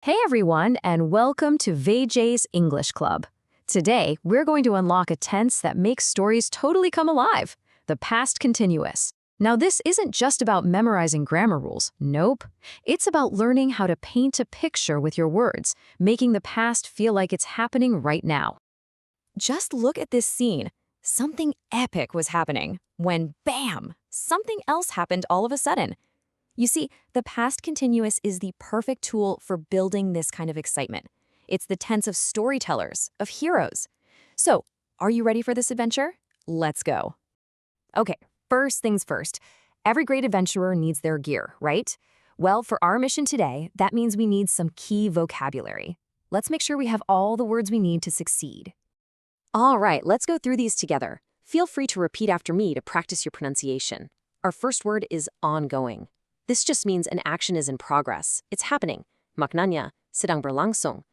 Hey everyone, and welcome to VJ's English Club. Today, we're going to unlock a tense that makes stories totally come alive, the past continuous. Now, this isn't just about memorizing grammar rules. Nope. It's about learning how to paint a picture with your words, making the past feel like it's happening right now. Just look at this scene. Something epic was happening when, bam, something else happened all of a sudden. You see, the past continuous is the perfect tool for building this kind of excitement. It's the tense of storytellers, of heroes. So, are you ready for this adventure? Let's go. Okay, first things first. Every great adventurer needs their gear, right? Well, for our mission today, that means we need some key vocabulary. Let's make sure we have all the words we need to succeed. All right, let's go through these together. Feel free to repeat after me to practice your pronunciation. Our first word is ongoing. This just means an action is in progress. It's happening. Maknanya, sedang berlangsung.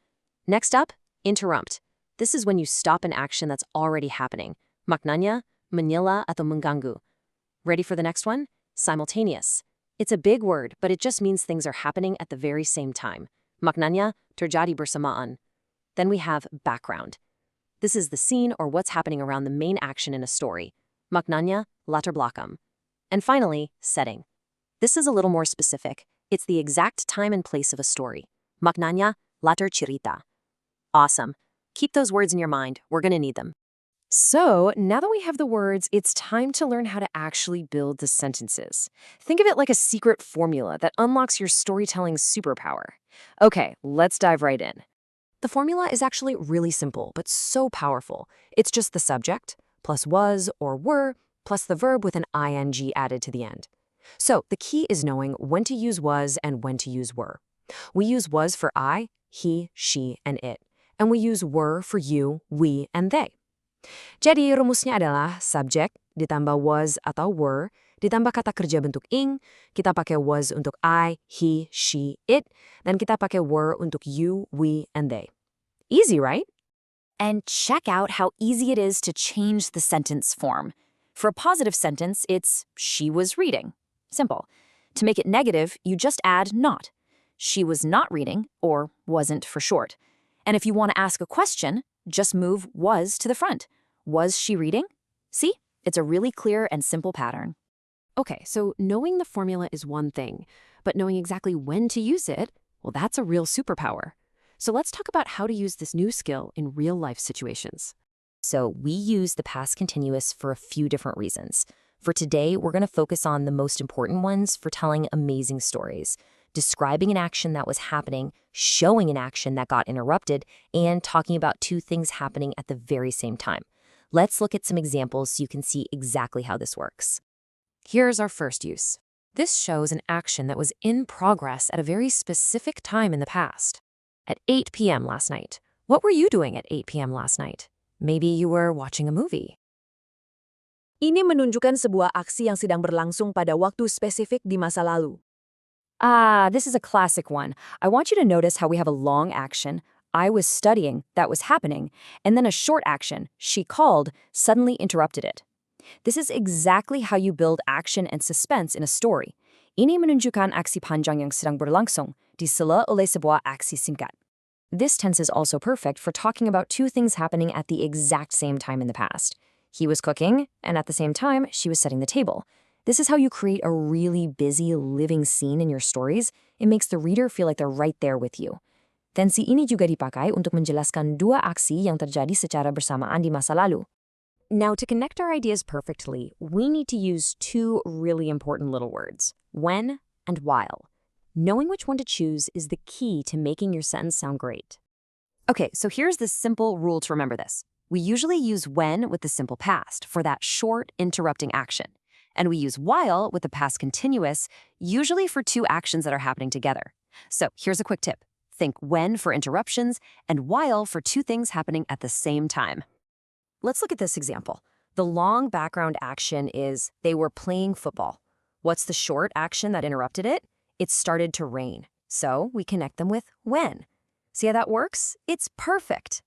Next up, interrupt. This is when you stop an action that's already happening. Maknanya, menyela atau mengganggu. Ready for the next one? Simultaneous. It's a big word, but it just means things are happening at the very same time. Maknanya, terjadi bersamaan. Then we have background. This is the scene or what's happening around the main action in a story. Maknanya, latar belakang. And finally, setting. This is a little more specific. It's the exact time and place of a story. Maknanya, latar cerita. Awesome. Keep those words in your mind. We're going to need them. So, now that we have the words, it's time to learn how to actually build the sentences. Think of it like a secret formula that unlocks your storytelling superpower. Okay, let's dive right in. The formula is actually really simple, but so powerful. It's just the subject, plus was or were, plus the verb with an ing added to the end. So, the key is knowing when to use was and when to use were. We use was for I, he, she, and it. And we use were for you, we, and they. Jadi, rumusnya adalah subject ditambah was atau were, ditambah kata kerja bentuk ing, kita pakai was untuk I, he, she, it, dan kita pakai were untuk you, we, and they. Easy, right? And check out how easy it is to change the sentence form. For a positive sentence, it's she was reading. Simple. To make it negative, you just add not. She was not reading, or wasn't for short. And if you want to ask a question, just move was to the front. Was she reading? See? It's a really clear and simple pattern. Okay, so knowing the formula is one thing, but knowing exactly when to use it, well, that's a real superpower. So let's talk about how to use this new skill in real-life situations. So we use the past continuous for a few different reasons. For today, we're going to focus on the most important ones for telling amazing stories, describing an action that was happening, showing an action that got interrupted, and talking about two things happening at the very same time. Let's look at some examples so you can see exactly how this works. Here's our first use. This shows an action that was in progress at a very specific time in the past. At 8 p.m. last night. What were you doing at 8 p.m. last night? Maybe you were watching a movie. Ini menunjukkan sebuah aksi yang sedang berlangsung pada waktu spesifik di masa lalu. This is a classic one. I want you to notice how we have a long action, I was studying, that was happening, and then a short action, she called, suddenly interrupted it. This is exactly how you build action and suspense in a story. Ini menunjukkan aksi panjang yang sedang berlangsung, disela oleh sebuah aksi singkat. This tense is also perfect for talking about two things happening at the exact same time in the past. He was cooking, and at the same time, she was setting the table. This is how you create a really busy, living scene in your stories. It makes the reader feel like they're right there with you. Tensi ini juga dipakai untuk menjelaskan dua aksi yang terjadi secara bersamaan di masa lalu. Now, to connect our ideas perfectly, we need to use two really important little words, when and while. Knowing which one to choose is the key to making your sentence sound great. Okay, so here's the simple rule to remember this. We usually use when with the simple past for that short, interrupting action. And we use while with the past continuous, usually for two actions that are happening together. So here's a quick tip. Think when for interruptions and while for two things happening at the same time. Let's look at this example. The long background action is they were playing football. What's the short action that interrupted it? It started to rain. So we connect them with when. See how that works? It's perfect.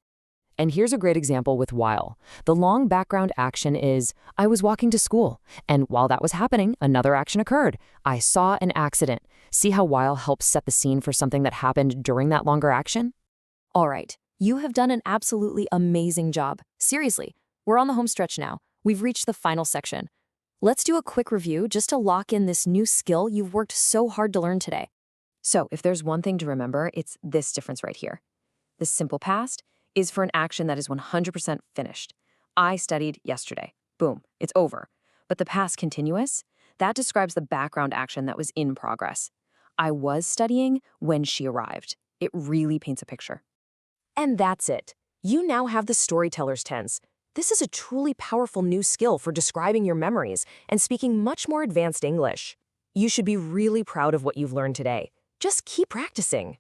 And here's a great example with while. The long background action is, I was walking to school, and while that was happening, another action occurred. I saw an accident. See how while helps set the scene for something that happened during that longer action? All right, you have done an absolutely amazing job. Seriously, we're on the home stretch now. We've reached the final section. Let's do a quick review just to lock in this new skill you've worked so hard to learn today. So, if there's one thing to remember, it's this difference right here. The simple past is for an action that is 100% finished. I studied yesterday. Boom, it's over. But the past continuous, that describes the background action that was in progress. I was studying when she arrived. It really paints a picture. And that's it. You now have the storyteller's tense. This is a truly powerful new skill for describing your memories and speaking much more advanced English. You should be really proud of what you've learned today. Just keep practicing.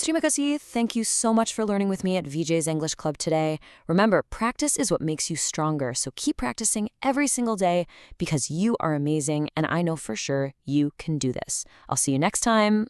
Terima kasih. Thank you so much for learning with me at VJ's English Club today. Remember, practice is what makes you stronger, so keep practicing every single day because you are amazing and I know for sure you can do this. I'll see you next time.